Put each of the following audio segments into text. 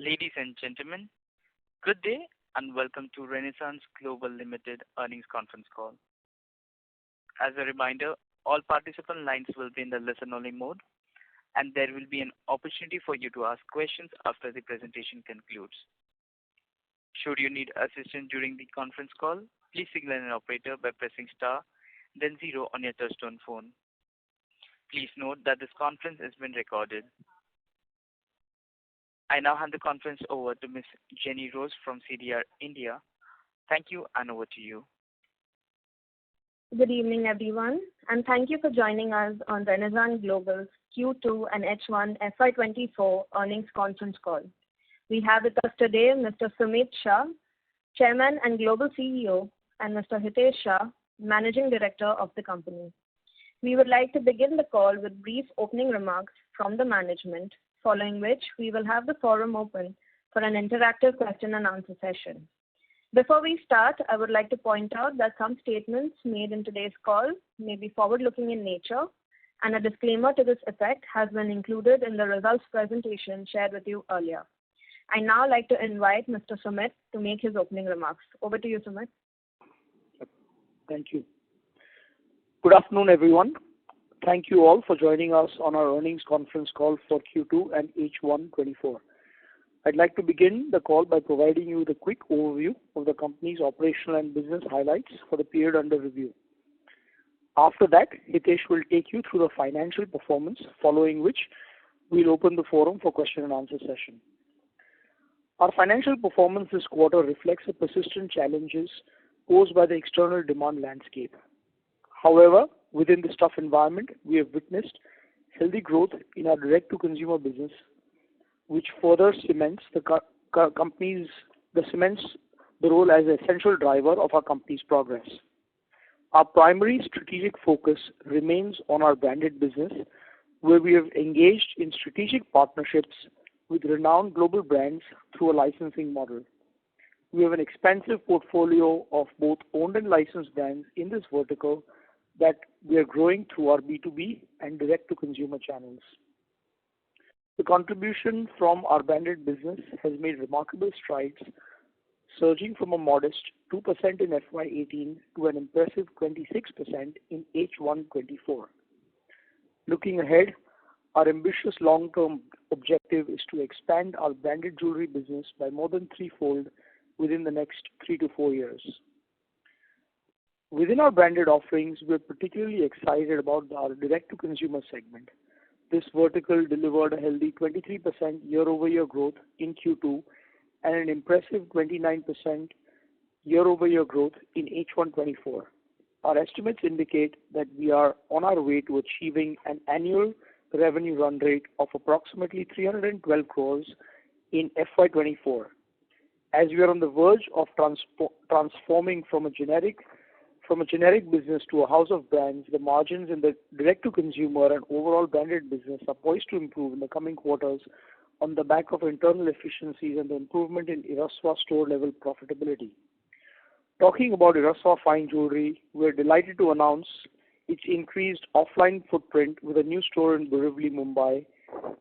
Ladies and gentlemen, good day and welcome to Renaissance Global Limited earnings conference call. As a reminder, all participant lines will be in the listen-only mode, and there will be an opportunity for you to ask questions after the presentation concludes. Should you need assistance during the conference call, please signal an operator by pressing star, then zero on your touchtone phone. Please note that this conference is being recorded. I now hand the conference over to Ms. Jenny Rose from CDR India. Thank you, and over to you. Good evening, everyone, and thank you for joining us on Renaissance Global's Q2 and H1 FY24 earnings conference call. We have with us today Mr. Sumit Shah, Chairman and Global CEO, and Mr. Hitesh Shah, Managing Director of the company. We would like to begin the call with brief opening remarks from the management, following which we will have the forum open for an interactive question and answer session. Before we start, I would like to point out that some statements made in today's call may be forward-looking in nature, and a disclaimer to this effect has been included in the results presentation shared with you earlier. I now like to invite Mr. Sumit to make his opening remarks. Over to you, Sumit. Thank you. Good afternoon, everyone. Thank you all for joining us on our earnings conference call for Q2 and H1 24. I'd like to begin the call by providing you with a quick overview of the company's operational and business highlights for the period under review. After that, Hitesh will take you through the financial performance, following which we'll open the forum for question and answer session. Our financial performance this quarter reflects the persistent challenges posed by the external demand landscape. However, within this tough environment, we have witnessed healthy growth in our direct-to-consumer business, which further cements the role as an essential driver of our company's progress. Our primary strategic focus remains on our branded business, where we have engaged in strategic partnerships with renowned global brands through a licensing model. We have an expansive portfolio of both owned and licensed brands in this vertical that we are growing through our B2B and direct-to-consumer channels. The contribution from our branded business has made remarkable strides, surging from a modest 2% in FY18 to an impressive 26% in H124. Looking ahead, our ambitious long-term objective is to expand our branded jewelry business by more than threefold within the next 3 to 4 years. Within our branded offerings, we are particularly excited about our direct-to-consumer segment. This vertical delivered a healthy 23% year-over-year growth in Q2 and an impressive 29% year-over-year growth in H124. Our estimates indicate that we are on our way to achieving an annual revenue run rate of approximately 312 crores in FY24. As we are on the verge of transforming from a generic business to a house of brands, the margins in the direct-to-consumer and overall branded business are poised to improve in the coming quarters on the back of internal efficiencies and the improvement in Iraswa store-level profitability. Talking about Iraswa Fine Jewelry, we are delighted to announce its increased offline footprint with a new store in Borivali, Mumbai,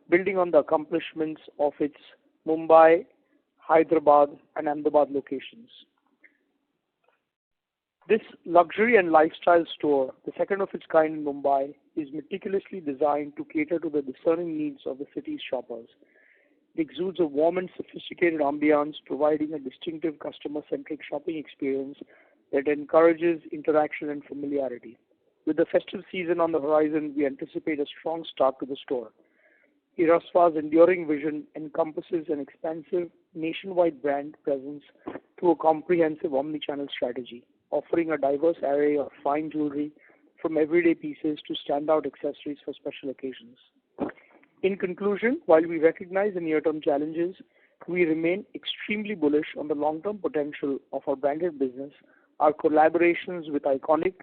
building on the accomplishments of its Mumbai, Hyderabad, and Ahmedabad locations. This luxury and lifestyle store, the second of its kind in Mumbai, is meticulously designed to cater to the discerning needs of the city's shoppers. It exudes a warm and sophisticated ambiance, providing a distinctive customer-centric shopping experience that encourages interaction and familiarity. With the festive season on the horizon, we anticipate a strong start to the store. Iraswa's enduring vision encompasses an expansive nationwide brand presence through a comprehensive omni-channel strategy, offering a diverse array of fine jewelry from everyday pieces to standout accessories for special occasions. In conclusion, while we recognize the near-term challenges, we remain extremely bullish on the long-term potential of our branded business. Our collaborations with iconic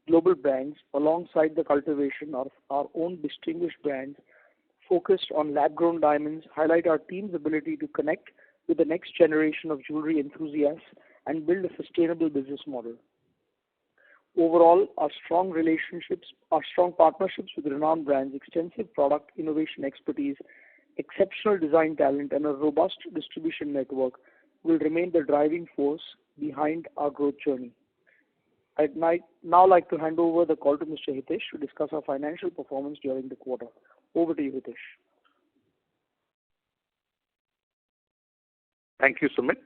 global brands, alongside the cultivation of our own distinguished brands focused on lab-grown diamonds, highlight our team's ability to connect with the next generation of jewelry enthusiasts and build a sustainable business model. Overall, our strong partnerships with renowned brands, extensive product innovation expertise, exceptional design talent, and a robust distribution network will remain the driving force behind our growth journey. I'd now like to hand over the call to Mr. Hitesh to discuss our financial performance during the quarter. Over to you, Hitesh. Thank you, Sumit.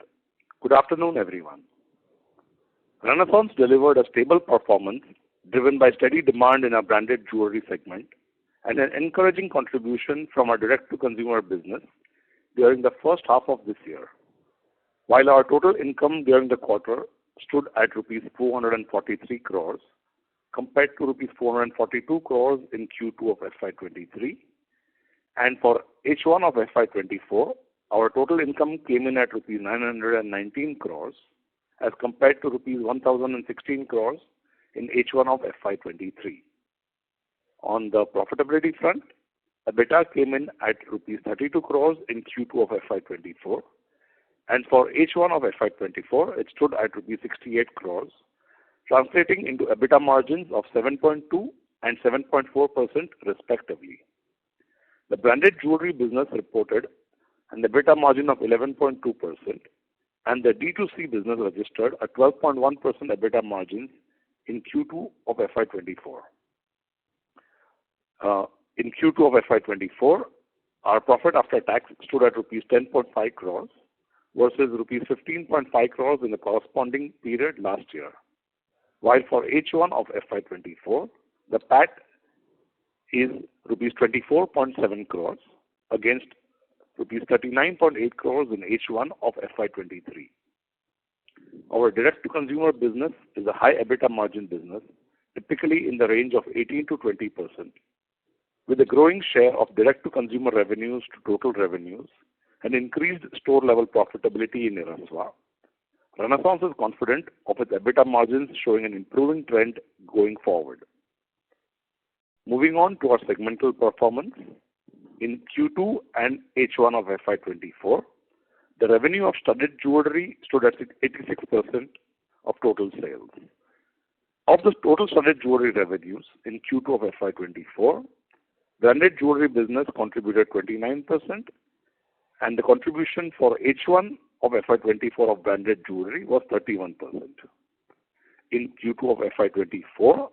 Good afternoon, everyone. Renaissance delivered a stable performance driven by steady demand in our branded jewelry segment and an encouraging contribution from our direct-to-consumer business during the first half of this year. While our total income during the quarter stood at rupees 443 crores compared to rupees 442 crores in Q2 of FY23, and for H1 of FY24, our total income came in at rupees 919 crores as compared to rupees 1016 crores in H1 of FY23. On the profitability front, EBITDA came in at rupees 32 crores in Q2 of FY24, and for H1 of FY24, it stood at rupees 68 crores, translating into EBITDA margins of 7.2 and 7.4% respectively. The branded jewelry business reported an EBITDA margin of 11.2%, and the D2C business registered a 12.1% EBITDA margin in Q2 of FY24. In Q2 of FY24, our profit after tax stood at rupees 10.5 crores versus rupees 15.5 crores in the corresponding period last year. While for H1 of FY24, the PAT is rupees 24.7 crores against rupees 39.8 crores in H1 of FY23. Our direct-to-consumer business is a high EBITDA margin business, typically in the range of 18 to 20%. With a growing share of direct-to-consumer revenues to total revenues and increased store-level profitability in Iraswa, Renaissance is confident of its EBITDA margins showing an improving trend going forward. Moving on to our segmental performance, in Q2 and H1 of FY24, the revenue of studded jewelry stood at 86% of total sales. Of the total studded jewelry revenues in Q2 of FY24, branded jewelry business contributed 29%, and the contribution for H1 of FY24 of branded jewelry was 31%. In Q2 of FY24,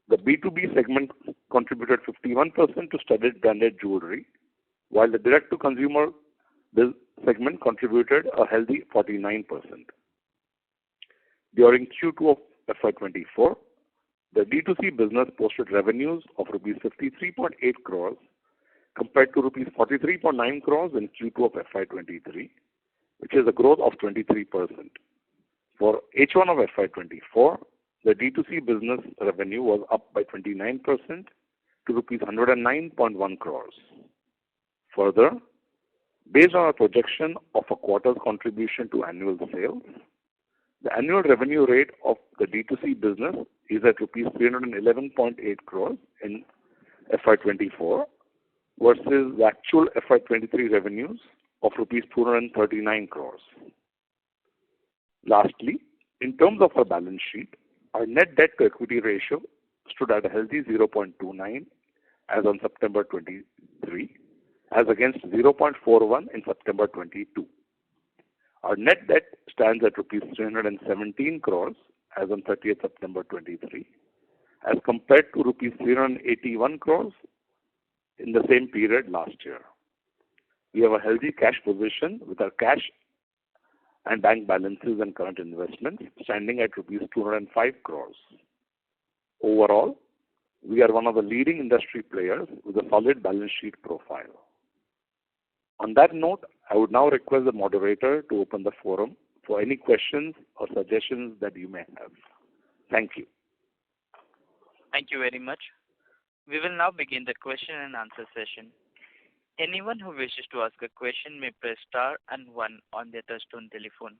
the B2B segment contributed 51% to studded branded jewelry, while the direct-to-consumer segment contributed a healthy 49%. During Q2 of FY24, the D2C business posted revenues of rupees 53.8 crores compared to rupees 43.9 crores in Q2 of FY23, which is a growth of 23%. For H1 of FY24, the D2C business revenue was up by 29% to rupees 109.1 crores. Further, based on our projection of a quarter's contribution to annual sales, the annual revenue rate of the D2C business is at rupees 311.8 crores in FY24 versus the actual FY23 revenues of rupees 239 crores. Lastly, in terms of our balance sheet, our net debt to equity ratio stood at a healthy 0.29 as on September 23, as against 0.41 in September 22. Our net debt stands at rupees 317 crores as on 30th September 23, as compared to rupees 381 crores in the same period last year. We have a healthy cash position with our cash and bank balances and current investments standing at rupees 205 crores. Overall, we are one of the leading industry players with a solid balance sheet profile. On that note, I would now request the moderator to open the forum for any questions or suggestions that you may have. Thank you. Thank you very much. We will now begin the question and answer session. Anyone who wishes to ask a question may press star and 1 on their touchtone telephone.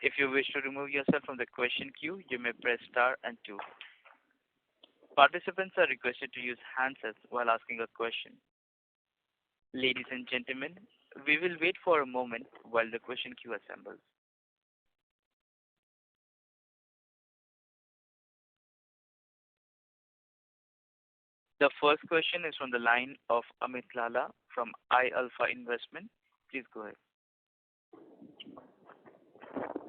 If you wish to remove yourself from the question queue, you may press star and 2. Participants are requested to use handsets while asking a question. Ladies and gentlemen, we will wait for a moment while the question queue assembles. The first question is from the line of Amit Lala from iAlpha Investment. Please go ahead.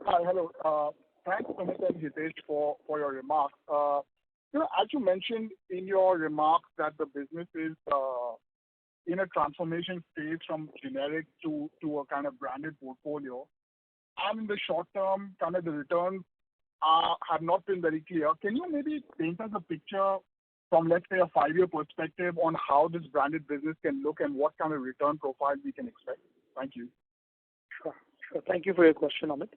Hi. Hello. Thanks, Amit and Hitesh, for your remarks. As you mentioned in your remarks that the business is in a transformation stage from generic to a kind of branded portfolio, and in the short term, kind of the returns have not been very clear. Can you maybe paint us a picture from, let's say, a 5-year perspective on how this branded business can look and what kind of return profile we can expect? Thank you. Sure. Thank you for your question, Amit.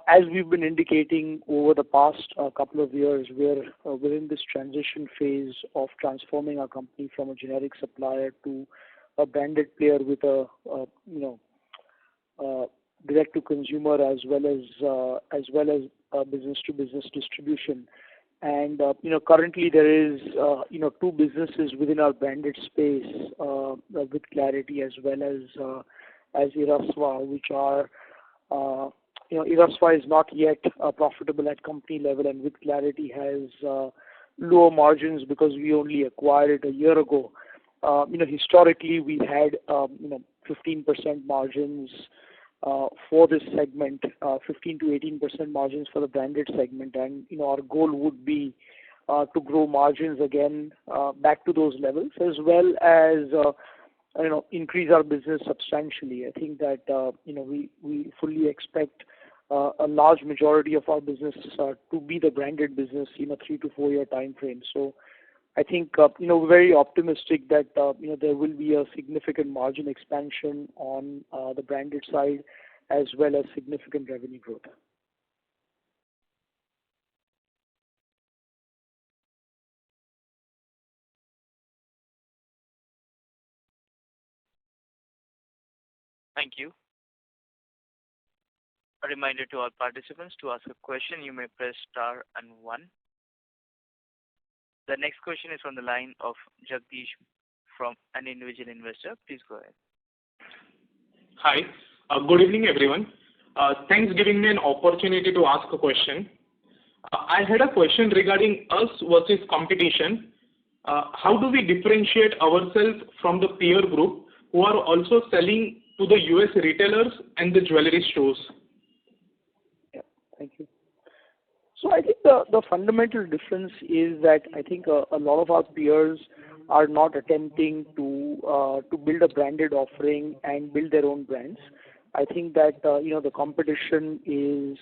As we've been indicating over the past couple of years, we're in this transition phase of transforming our company from a generic supplier to a branded player with a direct to consumer as well as business to business distribution. And currently there is two businesses within our branded space with Clarity as well as Irasva, which are Irasva is not yet profitable at company level, and with Clarity has lower margins because we only acquired it a year ago. Historically we had 15% margins for this segment, 15 to 18% margins for the branded segment, and our goal would be to grow margins again back to those levels, as well as increase our business substantially. I think that we fully expect a large majority of our business to be the branded business in a 3 to 4 year time frame. So I think we're very optimistic that there will be a significant margin expansion on the branded side as well as significant revenue growth. Thank you. A reminder to all participants, to ask a question, you may press star and 1. The next question is from the line of Jagdish from an individual investor. Please go ahead. Hi. Good evening, everyone. Thanks for giving me an opportunity to ask a question. I had a question regarding us versus competition. How do we differentiate ourselves from the peer group who are also selling to the US retailers and the jewelry stores? Yeah, thank you. So I think the fundamental difference is that I think a lot of our peers are not attempting to build a branded offering and build their own brands. I think that the competition is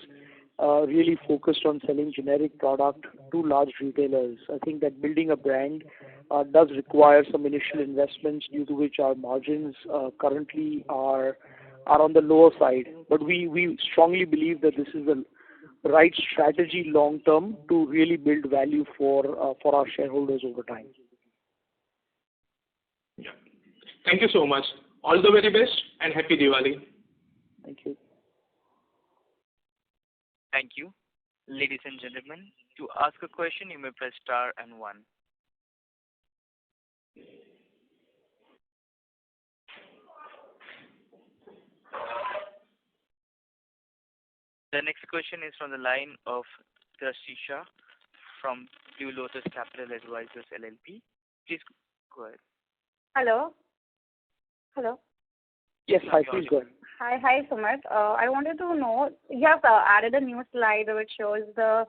really focused on selling generic product to large retailers. I think that building a brand does require some initial investments, due to which our margins currently are on the lower side. But we strongly believe that this is the right strategy long term to really build value for our shareholders over time. Yeah. Thank you so much. All the very best and happy Diwali. Thank you. Thank you. Ladies and gentlemen, to ask a question, you may press star and 1. The next question is from the line of Drashti Shah from Blue Lotus Capital Advisors LLP. Please go ahead. Hello. Yes, hi, please go ahead. Hi, Sumit. I wanted to know, you have added a new slide which shows the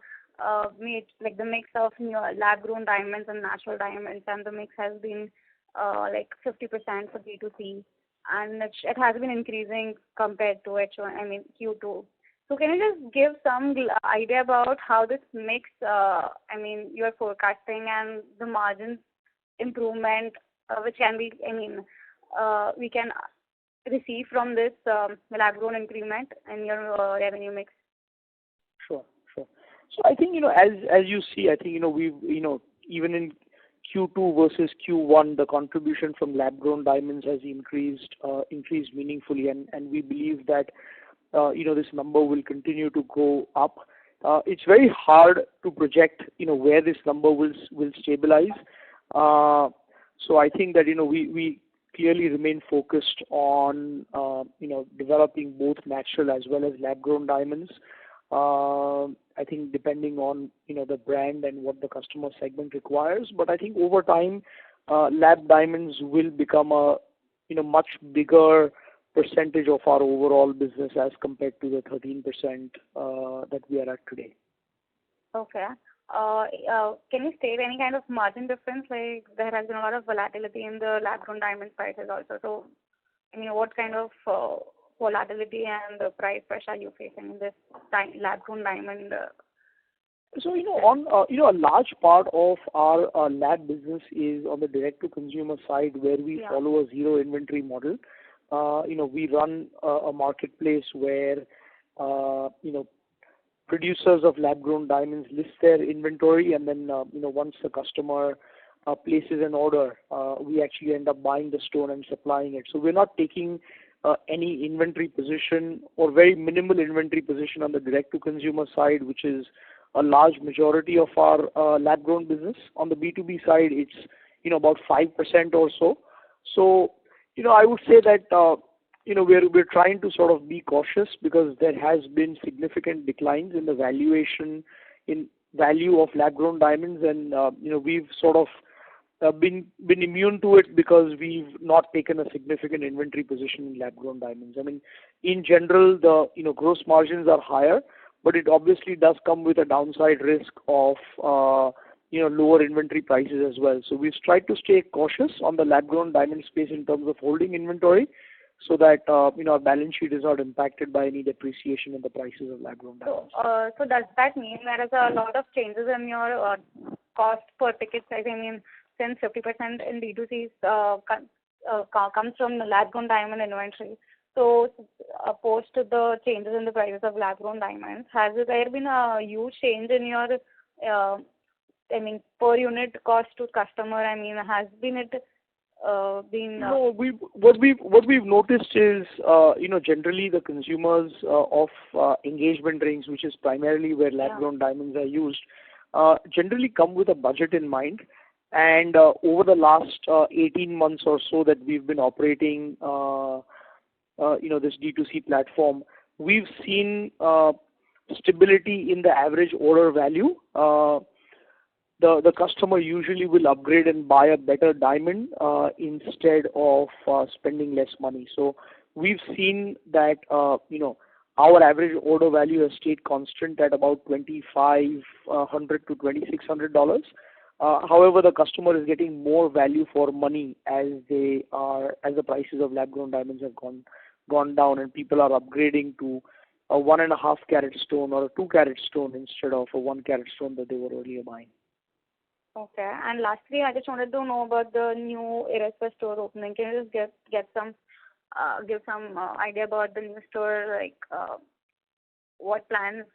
mix of lab-grown diamonds and natural diamonds, and the mix has been 50% for B2C, and it has been increasing compared to Q2. So can you just give some idea about how this mix, you are forecasting, and the margins improvement which can be, we can receive from this lab-grown increment in your revenue mix? Sure. So I think, as you see, I think, we've, even in Q2 versus Q1, the contribution from lab-grown diamonds has increased meaningfully, and we believe that, this number will continue to go up. It's very hard to project, where this number will stabilize. So I think that, we clearly remain focused on, developing both natural as well as lab-grown diamonds. I think depending on the brand and what the customer segment requires. But I think over time, lab diamonds will become a much bigger percentage of our overall business as compared to the 13% that we are at today. Okay. Can you state any kind of margin difference? Like there has been a lot of volatility in the lab-grown diamond prices also. So, I mean, what kind of volatility and price pressure are you facing in this lab-grown diamond? So, on a large part of our lab business is on the direct-to-consumer side, where we follow a zero inventory model. We run a marketplace where producers of lab-grown diamonds list their inventory, and then once the customer places an order, we actually end up buying the stone and supplying it. So we're not taking any inventory position or very minimal inventory position on the direct-to-consumer side, which is a large majority of our lab-grown business. On the B2B side, it's about 5% or so. So I would say that we're trying to sort of be cautious because there has been significant declines in the value of lab-grown diamonds, and we've sort of been immune to it because we've not taken a significant inventory position in lab-grown diamonds. I mean, in general, the gross margins are higher, but it obviously does come with a downside risk of lower inventory prices as well. So we've tried to stay cautious on the lab-grown diamond space in terms of holding inventory, so that our balance sheet is not impacted by any depreciation in the prices of lab-grown diamonds. So does that mean there is a lot of changes in your cost per ticket size? I mean, since 50% in D2C comes from the lab-grown diamond inventory. So opposed to the changes in the prices of lab-grown diamonds, has there been a huge change in your per unit cost to customer? I mean, has been it been? No, what we've noticed is generally the consumers of engagement rings, which is primarily where lab-grown diamonds are used, generally come with a budget in mind. And over the last 18 months or so that we've been operating this D2C platform, we've seen stability in the average order value. The customer usually will upgrade and buy a better diamond instead of spending less money. So we've seen that our average order value has stayed constant at about $2,500 to $2,600. However, the customer is getting more value for money as the prices of lab-grown diamonds have gone down, and people are upgrading to a 1.5 carat stone or a 2 carat stone instead of a 1 carat stone that they were earlier buying. Okay. And lastly, I just wanted to know about the new Eraswa store opening. Can you just give some idea about the new store, like what plans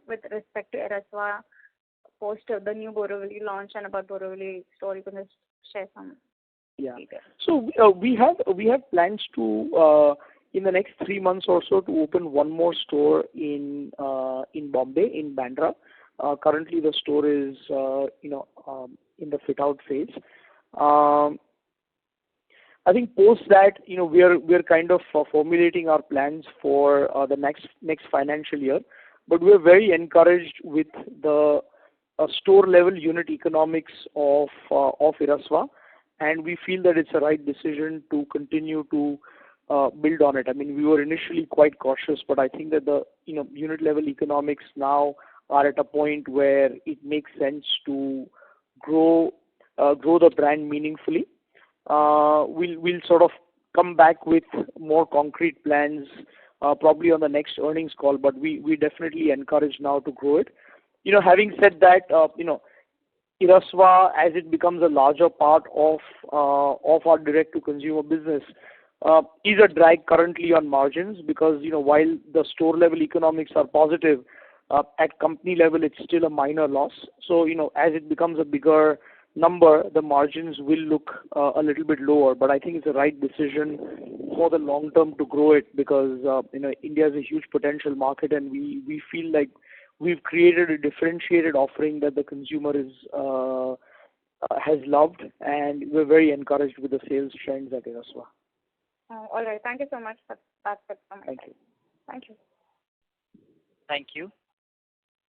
with respect to Eraswa post the new Borivali launch, and about Borivali store? You can just share some details. So we have plans to in the next 3 months or so to open one more store in Bombay, in Bandra. Currently, the store is in the fit-out phase. I think post that, we're kind of formulating our plans for the next financial year. But we're very encouraged with the store level unit economics of Eraswa, and we feel that it's the right decision to continue to build on it. I mean, we were initially quite cautious, but I think that the unit level economics now are at a point where it makes sense to grow the brand meaningfully. We'll sort of come back with more concrete plans probably on the next earnings call, but we definitely encourage now to grow it. Having said that, Eraswa, as it becomes a larger part of our direct-to-consumer business, is a drag currently on margins because, while the store level economics are positive, at company level, it's still a minor loss. So, as it becomes a bigger number, the margins will look a little bit lower. But I think it's the right decision for the long term to grow it because, India is a huge potential market, and we feel like we've created a differentiated offering that the consumer has loved, and we're very encouraged with the sales trends at Eraswa. All right. Thank you so much. That's it from my side. Thank you. Thank you. Thank you.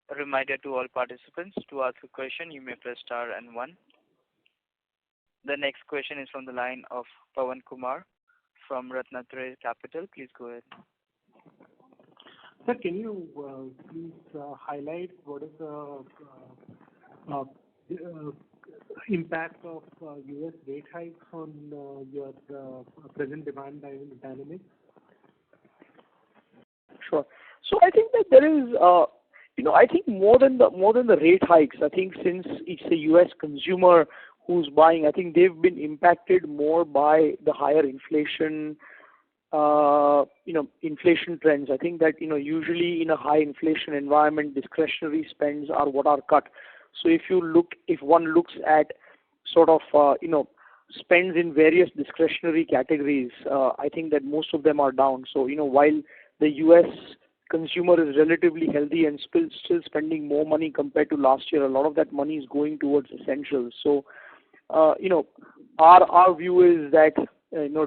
A reminder to all participants, to ask a question, you may press star and one. The next question is from the line of Pawan Kumar from Ratnatraya Capital. Please go ahead. Sir, can you please highlight what is the impact of U.S. rate hikes on your present demand dynamics? Sure. So I think that there is, I think more than the rate hikes, I think since it's the U.S. consumer who's buying, I think they've been impacted more by the higher inflation, inflation trends. I think that, usually in a high inflation environment, discretionary spends are what are cut. So if one looks at sort of, spends in various discretionary categories, I think that most of them are down. So, while the U.S. consumer is relatively healthy and still spending more money compared to last year, a lot of that money is going towards essentials. So, our view is that,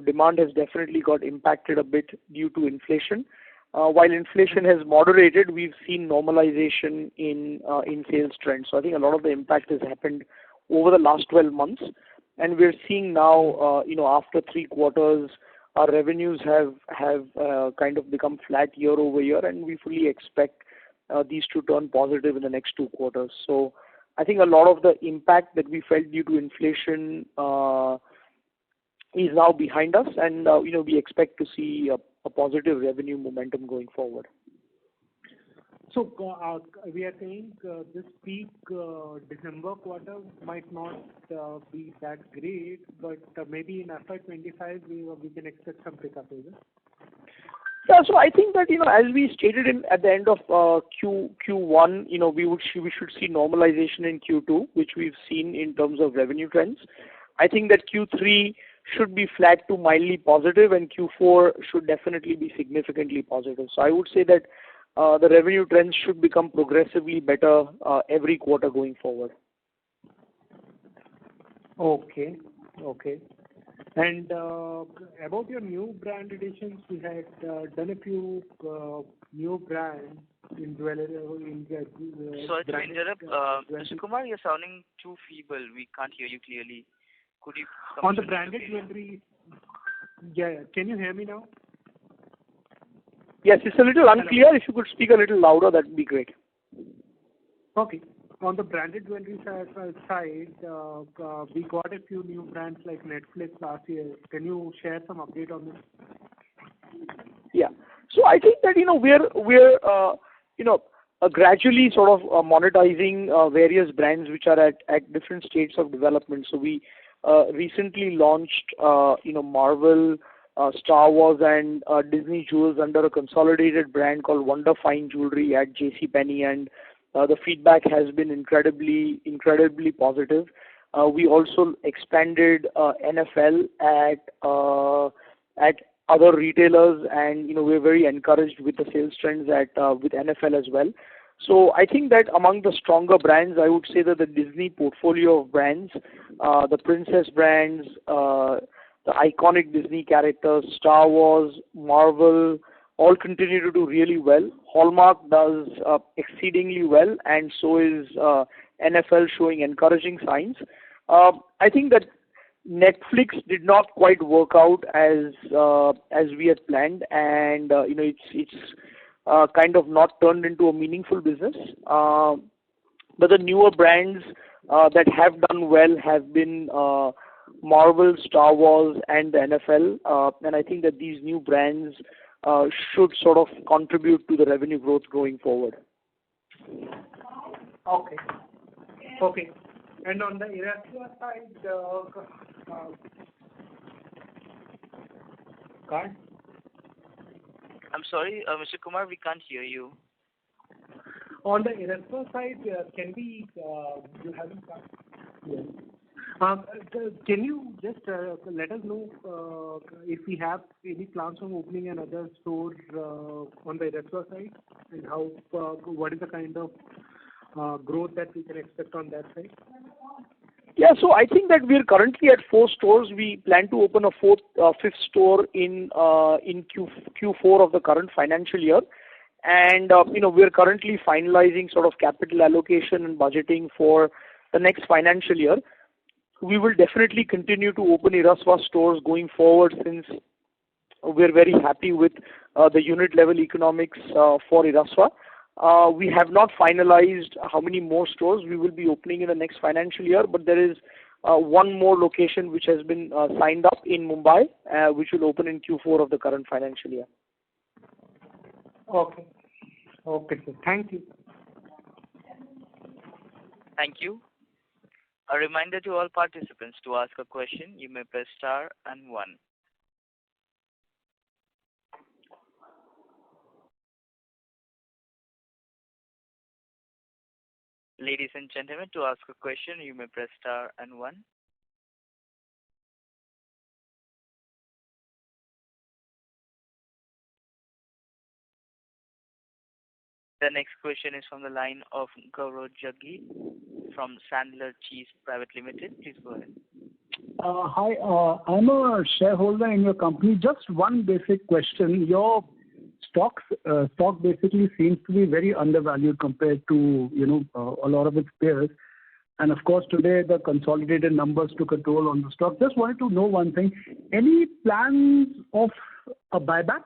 demand has definitely got impacted a bit due to inflation. While inflation has moderated, we've seen normalization in sales trends. So I think a lot of the impact has happened over the last 12 months, and we're seeing now, after 3 quarters, our revenues have kind of become flat year over year, and we fully expect these to turn positive in the next 2 quarters. So I think a lot of the impact that we felt due to inflation is now behind us, and we expect to see a positive revenue momentum going forward. So we are saying this peak December quarter might not be that great, but maybe in FY25 we can expect some pickup, is it? Yeah, so I think that, as we stated at the end of Q1, we should see normalization in Q2, which we've seen in terms of revenue trends. I think that Q3 should be flat to mildly positive, and Q4 should definitely be significantly positive. So I would say that the revenue trends should become progressively better every quarter going forward. Okay. And about your new brand additions, we had done a few new brands in jewelry. Sorry to interrupt. Mr. Kumar, you're sounding too feeble. We can't hear you clearly. Could you come on the branded jewelry? Yeah. Can you hear me now? Yes, it's a little unclear. If you could speak a little louder, that would be great. Okay. On the branded jewelry side, we got a few new brands like Netflix last year. Can you share some update on this? Yeah. So I think that, we're gradually sort of monetizing various brands which are at different states of development. So we recently launched, Marvel, Star Wars, and Disney jewels under a consolidated brand called Wonder Fine Jewelry at JCPenney, and the feedback has been incredibly positive. We also expanded NFL at other retailers, and we're very encouraged with the sales trends with NFL as well. So I think that among the stronger brands, I would say that the Disney portfolio of brands, the Princess brands, the iconic Disney characters, Star Wars, Marvel, all continue to do really well. Hallmark does exceedingly well, and so is NFL, showing encouraging signs. I think that Netflix did not quite work out as we had planned, and it's kind of not turned into a meaningful business. But the newer brands that have done well have been Marvel, Star Wars, and the NFL, and I think that these new brands should sort of contribute to the revenue growth going forward. Okay. And on the Erasmus side, card? I'm sorry, Mr. Kumar, we can't hear you. On the Erasmus side, can we, you haven't card? Yes. Can you just let us know if we have any plans on opening another store on the Erasmus side, and what is the kind of growth that we can expect on that side? Yeah, so I think that we're currently at 4 stores. We plan to open a fifth store in Q4 of the current financial year. And we are currently finalizing sort of capital allocation and budgeting for the next financial year. We will definitely continue to open Irasva stores going forward, since we're very happy with the unit level economics for Irasva. We have not finalized how many more stores we will be opening in the next financial year, but there is one more location which has been signed up in Mumbai, which will open in Q4 of the current financial year. Okay. Okay, sir. Thank you. Thank you. A reminder to all participants: to ask a question, you may press star and 1. Ladies and gentlemen, to ask a question, you may press star and 1. The next question is from the line of Gaurav Jaggi from Sandler Cheese Private Limited. Please go ahead. Hi, I'm a shareholder in your company. Just one basic question. Your stock basically seems to be very undervalued compared to a lot of its peers. And of course, today the consolidated numbers took a toll on the stock. Just wanted to know one thing: any plans of a buyback?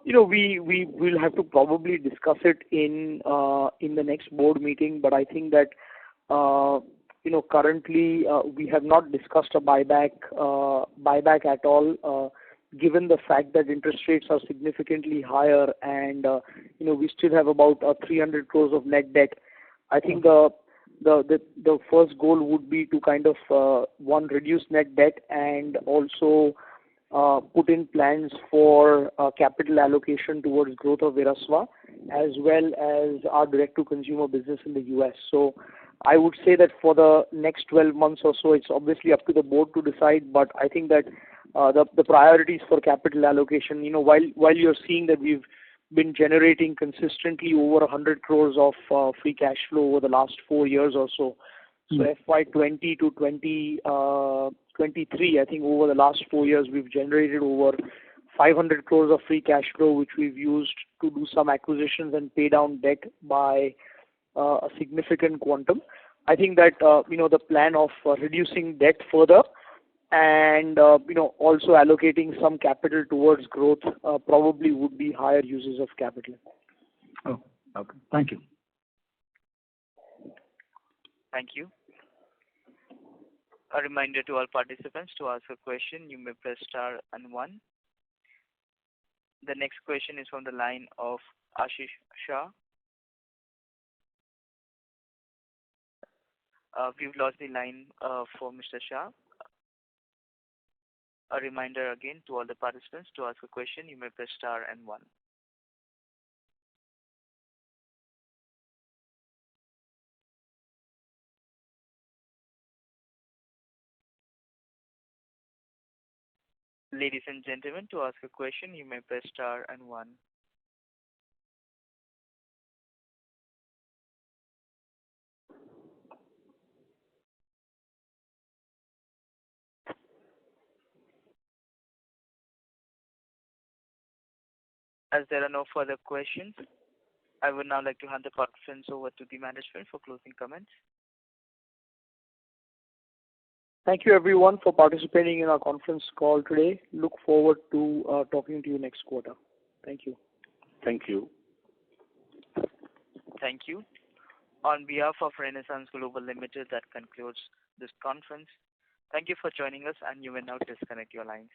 We will have to probably discuss it in the next board meeting. But I think that currently we have not discussed a buyback at all. Given the fact that interest rates are significantly higher, and we still have about 300 crores of net debt. I think the first goal would be to kind of one, reduce net debt, and also put in plans for capital allocation towards growth of Irasva, as well as our direct-to-consumer business in the US. So I would say that for the next 12 months or so, it's obviously up to the board to decide. But I think that the priorities for capital allocation, while you're seeing that we've been generating consistently over 100 crores of free cash flow over the last 4 years or so. So FY20 to 2023, I think over the last 4 years, we've generated over 500 crores of free cash flow, which we've used to do some acquisitions and pay down debt by a significant quantum. I think that, the plan of reducing debt further and, also allocating some capital towards growth probably would be higher uses of capital. Oh, okay. Thank you. Thank you. A reminder to all participants: to ask a question, you may press star and 1. The next question is from the line of Ashish Shah. We've lost the line for Mr. Shah. A reminder again to all the participants: to ask a question, you may press star and 1. Ladies and gentlemen, to ask a question, you may press star and 1. As there are no further questions, I would now like to hand the conference over to the management for closing comments. Thank you, everyone, for participating in our conference call today. Look forward to talking to you next quarter. Thank you. Thank you. Thank you. On behalf of Renaissance Global Limited, that concludes this conference. Thank you for joining us, and you may now disconnect your lines.